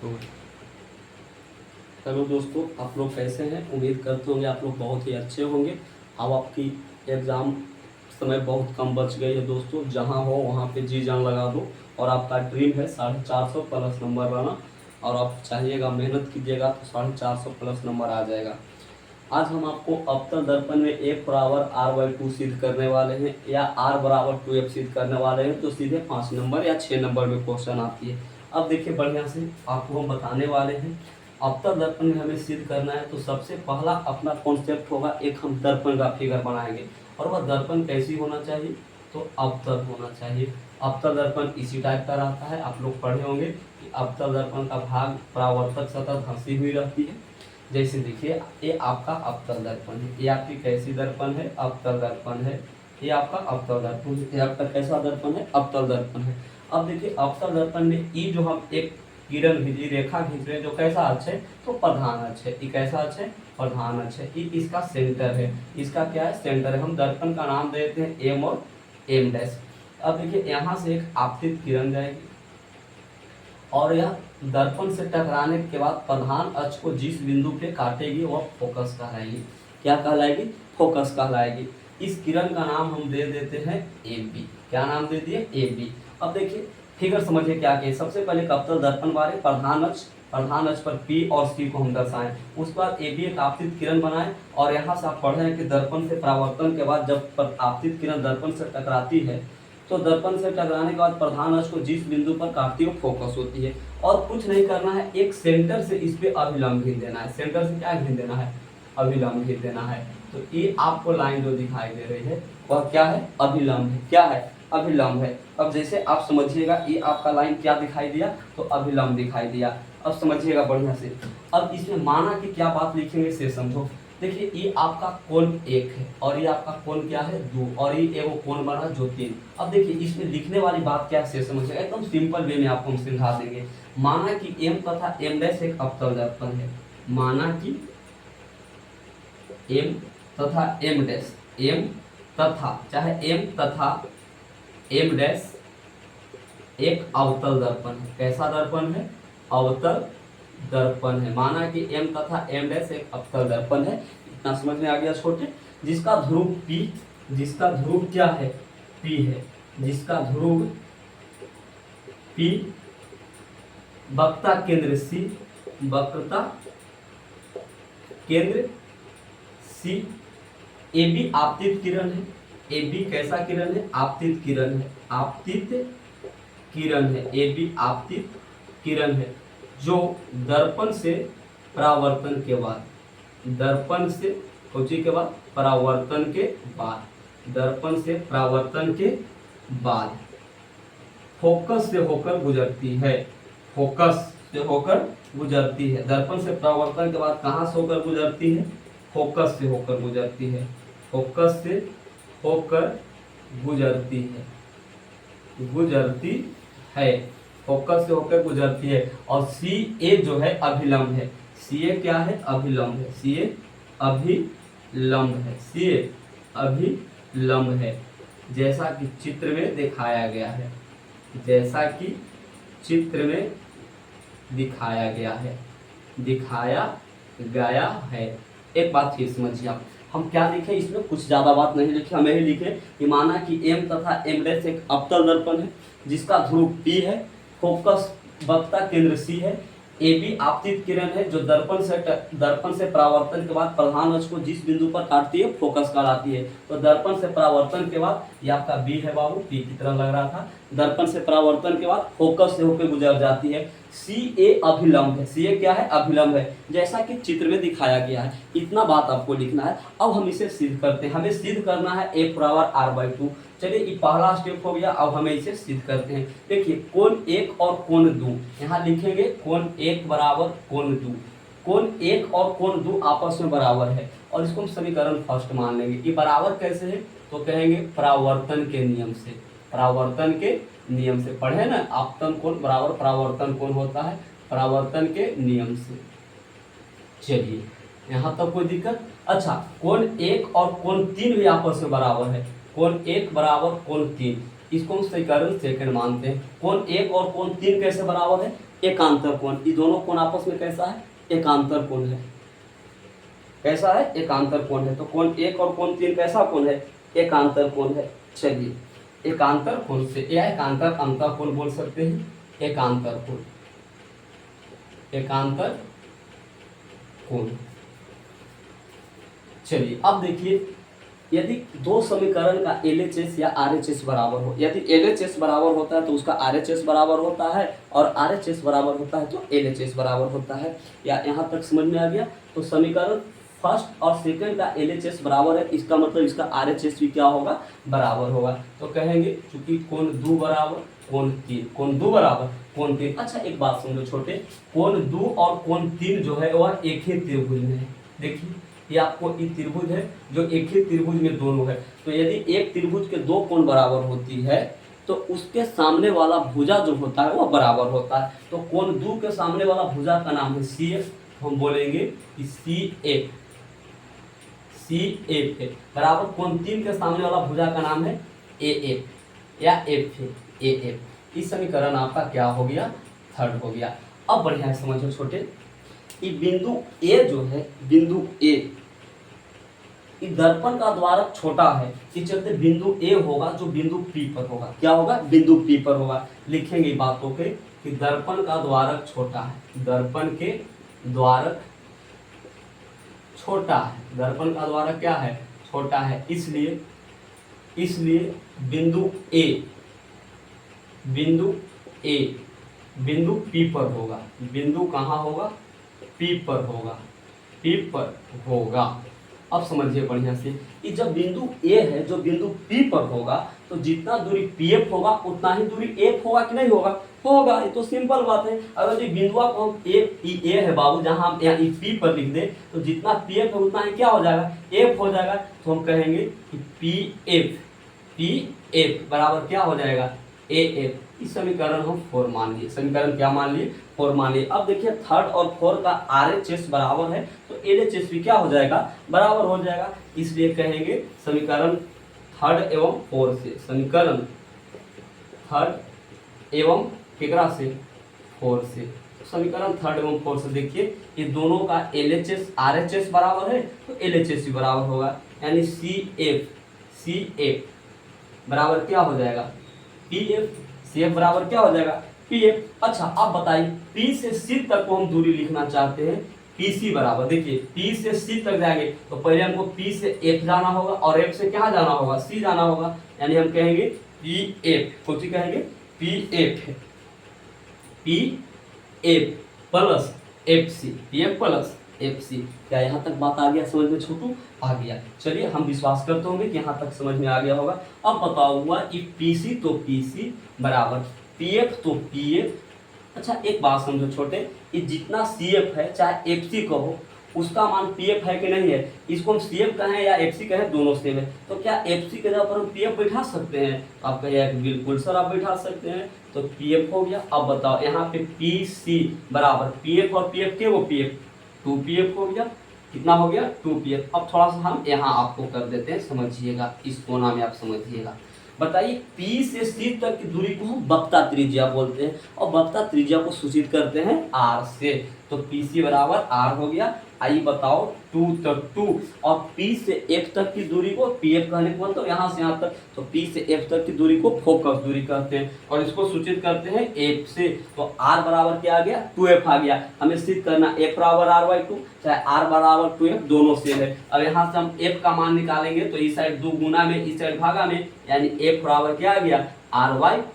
तो हेलो दोस्तों, आप लोग कैसे हैं? उम्मीद करते होंगे आप लोग बहुत ही अच्छे होंगे। अब आपकी एग्ज़ाम समय बहुत कम बच गई है दोस्तों। जहां हो वहां पे जी जान लगा दो। और आपका ड्रीम है 450 प्लस नंबर लाना, और आप चाहिएगा, मेहनत कीजिएगा तो 450 प्लस नंबर आ जाएगा। आज हम आपको अवतल दर्पण में 1 = r/2 सिद्ध करने वाले हैं, या r/2f सिद्ध करने वाले हैं, तो सीधे 5 नंबर या 6 नंबर में क्वेश्चन आती है। अब देखिए, बढ़िया से आपको हम बताने वाले हैं। अवतल दर्पण में हमें सिद्ध करना है, तो सबसे पहला अपना कॉन्सेप्ट होगा, एक हम दर्पण का फिगर बनाएंगे। और वह दर्पण कैसी होना चाहिए? तो अवतल होना चाहिए। अवतल दर्पण इसी टाइप का रहता है। आप लोग पढ़े होंगे कि अवतल दर्पण का भाग परावर्तक सतह धंसी हुई रहती है। जैसे देखिए, ये आपका अवतल दर्पण है, ये आपकी कैसी दर्पण है? अवतल दर्पण है। ये आपका अवतल दर्पण है, ये आपका कैसा दर्पण है? अवतल दर्पण है। अब देखिए, अवतल दर्पण में ई जो हम एक किरण खींची, रेखा खींच रहे हैं, जो कैसा अक्ष है? तो प्रधान अक्ष है। ये कैसा अक्ष है? प्रधान अक्ष है। ये इसका सेंटर है। इसका क्या है? सेंटर है। हम दर्पण का नाम देते हैं एम और एम डैश। अब देखिए, यहाँ से एक आपतित किरण जाएगी, और यह दर्पण से टकराने के बाद प्रधान अक्ष को जिस बिंदु पे काटेगी वह फोकस कहलाएगी। क्या कहलाएगी? फोकस कहलाएगी। इस किरण का नाम हम दे देते हैं ए बी। क्या नाम दे दिए? A B. अब देखिए, फिगर समझिए क्या किए। सबसे पहले अवतल दर्पण वाले प्रधान अक्ष पर पी और सी को हम दर्शाएं। उसके बाद ए बी एक आपतित किरण बनाएं, और यहाँ से आप पढ़ रहे हैं कि दर्पण से परावर्तन के बाद जब आपतित किरण दर्पण से टकराती है, तो दर्पण से टकराने के बाद प्रधान अक्ष को जिस बिंदु पर काटती है वो फोकस होती है। और कुछ नहीं करना है, एक सेंटर से इस पे अभिलंब खींच देना है। सेंटर से क्या खींच देना है? अभिलंब खींच देना है। तो ये आपको लाइन जो दिखाई दे रही है वह क्या है? अभिलंब है। क्या है? अभिलंब है। अब जैसे आप समझिएगा, ये आपका लाइन क्या दिखाई दिया? तो अभिलंब दिखाई दिया। अब समझिएगा बढ़िया से। अब इसमें माना कि क्या बात लिखेंगे से समझो। देखिए, ये आपका कोण 1 है, और ये आपका कोण क्या है? 2, और ये एगो कोण बना जो 3। अब देखिए, इसमें लिखने वाली बात क्या है समझिए, एकदम सिंपल वे में आपको हम समझा देंगे। माना कि m तथा m डैश एक अवतल दर्पण है। माना कि m तथा m डैश, m तथा चाहे m तथा m डैश एक अवतल दर्पण है। कैसा दर्पण है? अवतल दर्पण है। माना कि m तथा m डैश एक अवतल दर्पण है। इतना समझ में आ गया छोटे? जिसका ध्रुव P, जिसका ध्रुव क्या है? P है। जिसका ध्रुव P, वक्रता केंद्र C, वक्रता केंद्र C, AB आपतित किरण है। AB कैसा किरण है? आपतित किरण है। आपतित किरण है। AB आपतित किरण है, जो दर्पण से परावर्तन के बाद, दर्पण से खोजी के बाद, परावर्तन के बाद, दर्पण से परावर्तन के बाद फोकस से होकर गुजरती है। फोकस से होकर गुजरती है। दर्पण से परावर्तन के बाद कहाँ से होकर गुजरती है? फोकस से होकर गुजरती है। फोकस से होकर गुजरती है, गुजरती है। फोकस से होकर गुजरती है। और सी ए जो है अभिलंब है। सी ए क्या है? अभिलंब है। सी ए अभिलंब है। सी ए अभिलंब है, जैसा कि चित्र में दिखाया गया है। जैसा कि चित्र में दिखाया गया है, दिखाया गया है। एक बात फिर समझिए आप, हम क्या लिखे इसमें? कुछ ज्यादा बात नहीं लिखे, हमें ही लिखे कि माना कि m तथा m डैश एक अवतल दर्पण है, जिसका ध्रुव P है, फोकस वक्रता केंद्र C है, AB आपतित किरण है, जो दर्पण से परावर्तन के बाद प्रधान अक्ष को जिस बिंदु पर काटती है फोकस कहलाती है। तो दर्पण से परावर्तन के बाद ये आपका B है बाबू, P की तरह लग रहा था। दर्पण से परावर्तन के बाद फोकस से होकर गुजर जाती है। CA अभिलंब है। CA क्या है? अभिलंब है, जैसा कि चित्र में दिखाया गया है। इतना बात आपको लिखना है। अब हम इसे सिद्ध करते हैं। हमें सिद्ध करना है a/r/2। चलिए, ये पहला स्टेप हो गया। अब हमें इसे सिद्ध करते हैं। देखिए, कोण 1 और कोण 2, यहाँ लिखेंगे कोण 1 बराबर कोण 2। कोण 1 और कोण 2 आपस में बराबर है, और इसको हम समीकरण फर्स्ट मान लेंगे। ये बराबर कैसे है? तो कहेंगे परावर्तन के नियम से। परावर्तन के नियम से पढ़े ना, आपतन कोण बराबर परावर्तन कोण होता है, परावर्तन के नियम से। चलिए, यहाँ तक कोई दिक्कत? अच्छा, कोण 1 और कोण 3 भी आपस में बराबर है। कोण 1 बराबर कोण 3, इसको हम समीकरण सेकंड मानते हैं। कोण 1 और कोण 3 कैसे बराबर है? एकांतर कोण। ये दोनों कोण आपस में कैसा है, एकांतर कोण है। कैसा है, एकांतर कोण है। तो कोण 1 और कोण 3 कैसा कोण है, एकांतर कोण है। चलिए एकांतर कोण से या एकांतर अंतर कोण बोल सकते हैं, एकांतर कोण, एकांतर कोण। चलिए अब देखिए, यदि दो समीकरण का LHS या RHS बराबर हो, यदि LHS बराबर होता है तो उसका RHS बराबर होता है, और RHS बराबर होता है तो LHS बराबर होता है। या यहाँ तक समझ में आ गया। तो समीकरण फर्स्ट और सेकंड का LHS बराबर है, इसका मतलब इसका RHS भी क्या होगा, बराबर होगा। तो कहेंगे चूंकि कोण 2 बराबर कोण 3, कोण 2 बराबर कोण 3। अच्छा एक बात समझो छोटे, कोण 2 और कोण 3 जो है वह एक ही त्रिभुज में है। देखिए ये आपको ये त्रिभुज है जो एक ही त्रिभुज में दोनों है। तो यदि एक त्रिभुज के दो कोण बराबर होती है तो उसके सामने वाला भुजा जो होता है वह बराबर होता है। तो कोण 2 के सामने वाला भुजा का नाम है CF, हम बोलेंगे कि CF, CF है बराबर कोण 3 के सामने वाला भुजा का नाम है AF या F है, AF। इस समीकरण आपका क्या हो गया, थर्ड हो गया। अब बढ़िया समझो छोटे, ये बिंदु A जो है, बिंदु A, ये दर्पण का द्वारक छोटा है, इस चलते बिंदु A होगा जो बिंदु P पर होगा। क्या होगा, बिंदु P पर होगा। लिखेंगे बातों के कि दर्पण का द्वारक छोटा है, दर्पण के द्वारक छोटा है, दर्पण का द्वारक क्या है, छोटा है। इसलिए बिंदु A, बिंदु A बिंदु P पर होगा। बिंदु कहाँ होगा, P पर होगा, P पर होगा। अब समझिए बढ़िया से, कि जब बिंदु A है जो बिंदु P पर होगा तो जितना दूरी PF होगा उतना ही दूरी F होगा कि नहीं होगा, होगा। ये तो सिंपल बात है। अगर ये बिंदुआ को हम A है बाबू, जहाँ हम यहाँ P पर लिख दे तो जितना PF है उतना ही क्या हो जाएगा, F हो जाएगा। तो हम कहेंगे कि PF बराबर क्या हो जाएगा, AF। इस समीकरण हम 4 मान लिए, समीकरण क्या मान लिए, 4 मान लिए। अब देखिए थर्ड और 4 का RHS बराबर है तो LHS भी क्या हो जाएगा, बराबर हो जाएगा। इसलिए कहेंगे समीकरण थर्ड एवं 4 से, समीकरण थर्ड एवं केकरा से, 4 से। समीकरण थर्ड एवं 4 से देखिए ये दोनों का LHS RHS बराबर है तो LHS भी बराबर होगा। यानी CF बराबर क्या हो जाएगा, PF, CF बराबर क्या हो जाएगा, PF। अच्छा अब बताइए P से C तक को हम दूरी लिखना चाहते हैं, PC बराबर, देखिए P से C तक जाएंगे तो पहले हमको P से F जाना होगा और F से क्या जाना होगा, C जाना होगा। यानी हम कहेंगे PF, सोची कहेंगे PF plus FC, PF plus FC। क्या यहाँ तक बात आ गया समझ में छोटू, आ गया। चलिए हम विश्वास करते होंगे कि यहाँ तक समझ में आ गया होगा। अब बताओ हुआ कि PC तो PC बराबर PF तो PF। अच्छा एक बात समझो छोटे, ये जितना CF है चाहे FC कहो उसका मान PF है कि नहीं है। इसको हम CF कहें या FC कहें दोनों सेम है, तो क्या FC के जगह पर हम PF बैठा सकते हैं, आप कहिए बिल्कुल सर आप बैठा सकते हैं। तो PF हो गया। अब बताओ यहाँ पे PC बराबर PF और PF के वो PF 2PF हो गया, कितना हो गया 2PF। अब थोड़ा सा हम यहाँ आपको कर देते हैं, समझिएगा इस कोना में आप समझिएगा। बताइए P से C तक की दूरी को हम वक्ता त्रिज्या बोलते हैं और वक्ता त्रिज्या को सूचित करते हैं R से। तो PC बराबर R हो गया। आइए बताओ 2 तक 2 और P से F तक की दूरी को PF कहने को मतलब यहाँ से यहाँ तक, तो P से F तक की दूरी को फोकस दूरी कहते हैं और इसको सूचित करते हैं F से। तो R बराबर क्या आ गया, 2F आ गया। हमें सिद्ध करना F बराबर R/2 चाहे R बराबर 2F दोनों सेम है। अब यहाँ से हम F का मान निकालेंगे तो इस साइड 2 गुना में इस साइड भागा में, यानी F बराबर क्या आ गया R/2।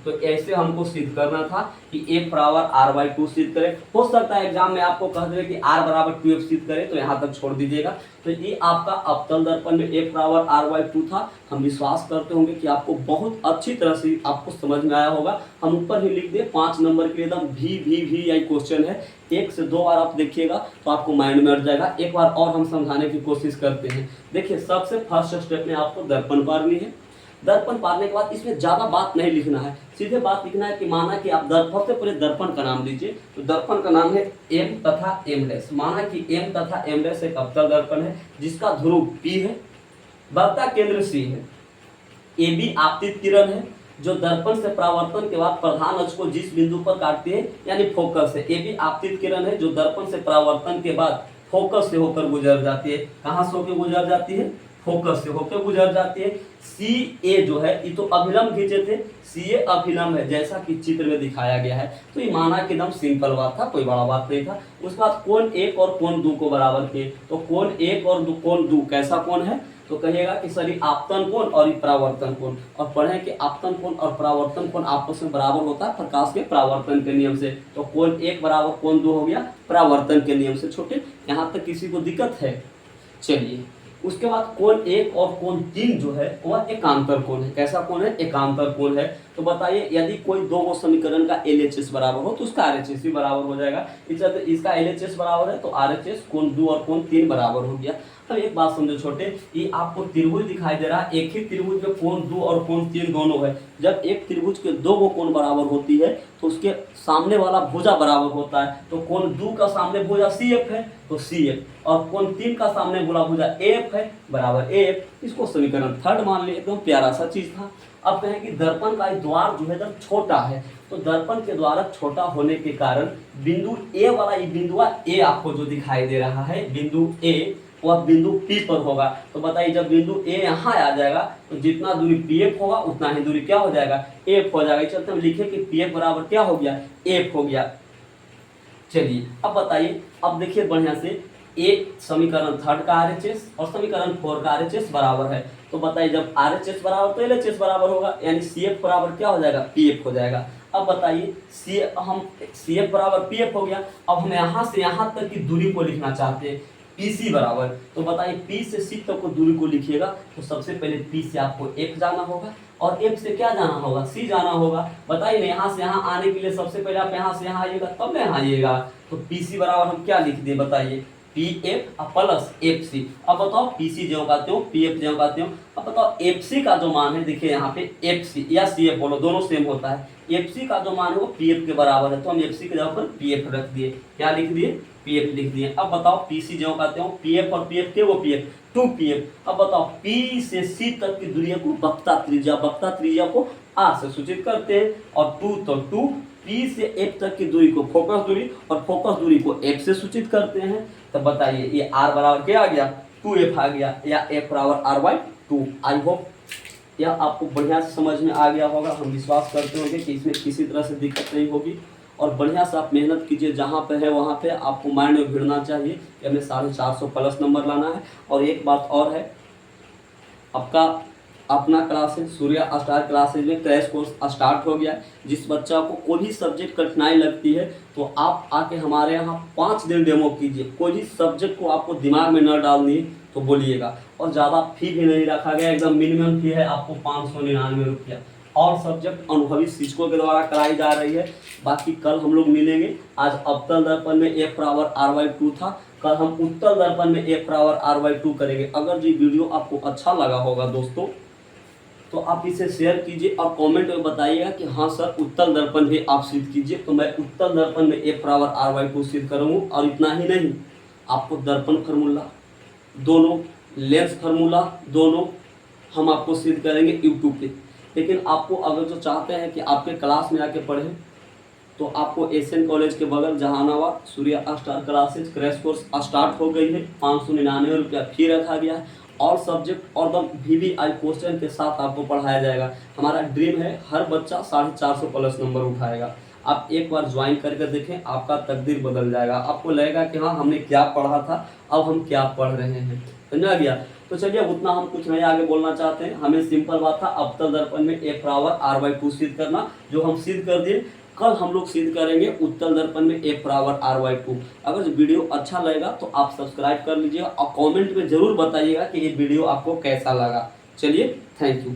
तो ऐसे हमको सिद्ध करना था कि F बराबर R/2 सिद्ध करें। हो सकता है एग्जाम में आपको कह दे कि R बराबर 2F सिद्ध करें, तो यहाँ तक छोड़ दीजिएगा। तो ये आपका अवतल दर्पण में F बराबर R/2 था। हम विश्वास करते होंगे कि आपको बहुत अच्छी तरह से आपको समझ में आया होगा। हम ऊपर ही लिख दे 5 नंबर के एकदम भी यही क्वेश्चन है। 1 से 2 बार आप देखिएगा तो आपको माइंड में अट जाएगा। एक बार और हम समझाने की कोशिश करते हैं। देखिए सबसे फर्स्ट स्टेप में आपको दर्पण पारनी है। दर्पण पारने के बाद इसमें ज़्यादा बात नहीं लिखना है, सीधे बात लिखना है कि माना कि आप सबसे पहले दर्पण का नाम लीजिए। तो दर्पण का नाम है M तथा M'। माना कि M तथा M' एक अवतल दर्पण है जिसका ध्रुव P है, वक्रता केंद्र C है, AB आपतित किरण है, जो दर्पण से परावर्तन के बाद प्रधान अक्ष को जिस बिंदु पर काटती है यानी फोकस है। ए भी आपतित किरण है जो दर्पण से परावर्तन के बाद फोकस से होकर गुजर जाती है। कहां से होकर गुजर जाती है? फोकस से होकर गुजर जाती है। सी ए जो है ये तो अभिलंब खींचे थे, सी ए अभिलंब है जैसा कि चित्र में दिखाया गया है। तो ये माना कि एकदम सिंपल बात था, कोई बड़ा बात नहीं था। उसके बाद कोण एक और कोण दो को बराबर किए, तो कोण एक और कोण दो कैसा कोण है? तो कहिएगा कि सर आपतन कोण और ये परावर्तन कोण, और पढ़े कि आपतन कोण और परावर्तन कोण आपस में बराबर होता है प्रकाश के परावर्तन के नियम से। तो कोण एक बराबर कोण दो हो गया परावर्तन के नियम से। छोटे यहाँ तक किसी को दिक्कत है? चलिए, उसके बाद कोण एक और कोण तीन जो है वह एकांतर कोण है। कैसा कोण है? एकांतर कोण है। तो बताइए यदि कोई दो गो समीकरण का LHS बराबर हो तो उसका RHS भी बराबर हो जाएगा। इसका LHS बराबर है तो RHS कोण दो और कोण तीन बराबर हो गया। अब एक बात समझो छोटे, ये आपको त्रिभुज दिखाई दे रहा है, एक ही त्रिभुज में कोण दो और कोण तीन दोनों है। जब एक त्रिभुज के दो गो कोण बराबर होती है तो उसके सामने वाला भुजा बराबर होता है। तो कोण दो का सामने भुजा CF है तो CF, और कोण तीन का सामने वाला भुजा AF है बराबर AF। इसको समीकरण थर्ड मान लिया, एकदम प्यारा सा चीज था। अब कहें कि दर्पण का द्वार जो है जब छोटा है तो दर्पण के द्वारा छोटा होने के कारण बिंदु A वाला ये बिंदु A आपको जो दिखाई दे रहा है बिंदु A वह बिंदु P पर होगा। तो बताइए जब बिंदु A यहाँ आ जाएगा तो जितना दूरी PF होगा उतना ही दूरी क्या हो जाएगा? F हो जाएगा। चलते हम लिखे कि PF बराबर क्या हो गया? F हो गया। चलिए अब बताइए, अब देखिए बढ़िया से, एक समीकरण थर्ड का RHS और समीकरण 4 का RHS बराबर है। तो बताइए जब RHS बराबर तो LHS बराबर होगा, यानी CF बराबर क्या हो जाएगा? PF हो जाएगा। अब बताइए CF बराबर PF हो गया। अब हम यहाँ से यहाँ तक की दूरी को लिखना चाहते हैं, PC बराबर। तो बताइए P से C तक को दूरी को लिखिएगा तो सबसे पहले P से आपको F जाना होगा और F से क्या जाना होगा? C जाना होगा। बताइए यहाँ से यहाँ आने के लिए सबसे पहले आप यहाँ से यहाँ आइएगा तब ना यहाँ आइएगा। तो PC बराबर हम क्या लिख दिए? बताइए PF प्लस FC। अब बताओ PC जो कहते हो PF जो कहते हो। अब बताओ FC का जो मान है, देखिए यहाँ पे FC या CF बोलो दोनों सेम होता है। FC का जो मान है वो PF के बराबर है, तो हम FC के जगह पर PF रख दिए। क्या लिख दिए? PF लिख दिए। अब बताओ PC जो कहते हो PF और PF के वो PF 2PF। अब बताओ P से C तक की दूरी को वक्रता त्रिज्या को R से सूचित करते हैं, और 2 तो 2, P से F तक की दूरी को फोकस दूरी और फोकस दूरी को F से सूचित करते हैं। तो बताइए ये R बराबर क्या आ गया? 2F आ गया, या F बराबर R/2। आई होप यह आपको बढ़िया से समझ में आ गया होगा। हम विश्वास करते होंगे कि इसमें किसी तरह से दिक्कत नहीं होगी, और बढ़िया से आप मेहनत कीजिए। जहाँ पे है वहाँ पे आपको माइंड में भिड़ना चाहिए कि हमें 450 प्लस नंबर लाना है। और एक बात और है, आपका अपना क्लास है सूर्या स्टार क्लासेज में क्रैश कोर्स स्टार्ट हो गया है। जिस बच्चा को कोई भी सब्जेक्ट कठिनाई लगती है तो आप आके हमारे यहाँ 5 दिन डेमो कीजिए। कोई भी सब्जेक्ट को आपको दिमाग में न डालनी है तो बोलिएगा। और ज़्यादा फी भी नहीं रखा गया, एकदम मिनिमम फी है आपको 599 रुपया। और सब्जेक्ट अनुभवी शिक्षकों के द्वारा कराई जा रही है। बाकी कल हम लोग मिलेंगे। आज अवतल दर्पण में F बराबर R/2 था, कल हम उत्तल दर्पण में F बराबर R/2 करेंगे। अगर ये वीडियो आपको अच्छा लगा होगा दोस्तों तो आप इसे शेयर कीजिए और कमेंट में बताइएगा कि हाँ सर उत्तल दर्पण भी आप सिद्ध कीजिए। तो मैं उत्तल दर्पण में F बराबर R/2 सिद्ध करूँगा। और इतना ही नहीं, आपको दर्पण फार्मूला दोनों, लेंस फार्मूला दोनों हम आपको सिद्ध करेंगे यूट्यूब पे। लेकिन आपको अगर जो चाहते हैं कि आपके क्लास में आके पढ़ें तो आपको एशियन कॉलेज के बगल Jehanabad Surya star classes crash course start हो गई है। 599 रुपया फी रखा गया है। और सब्जेक्ट और द VVI क्वेश्चन के साथ आपको पढ़ाया जाएगा। हमारा ड्रीम है हर बच्चा 450 प्लस नंबर उठाएगा। आप एक बार ज्वाइन करके देखें, आपका तकदीर बदल जाएगा। आपको लगेगा कि हाँ हमने क्या पढ़ा था, अब हम क्या पढ़ रहे हैं। समझा गया? तो चलिए उतना हम कुछ नहीं आगे बोलना चाहते हैं। हमें सिंपल बात था अवतल दर्पण में F बराबर R/2 सिद्ध करना, जो हम सिद्ध कर दिए। कल हम लोग सिद्ध करेंगे उत्तल दर्पण में F बराबर R/2। अगर वीडियो अच्छा लगेगा तो आप सब्सक्राइब कर लीजिएगा और कमेंट में जरूर बताइएगा कि ये वीडियो आपको कैसा लगा। चलिए, थैंक यू।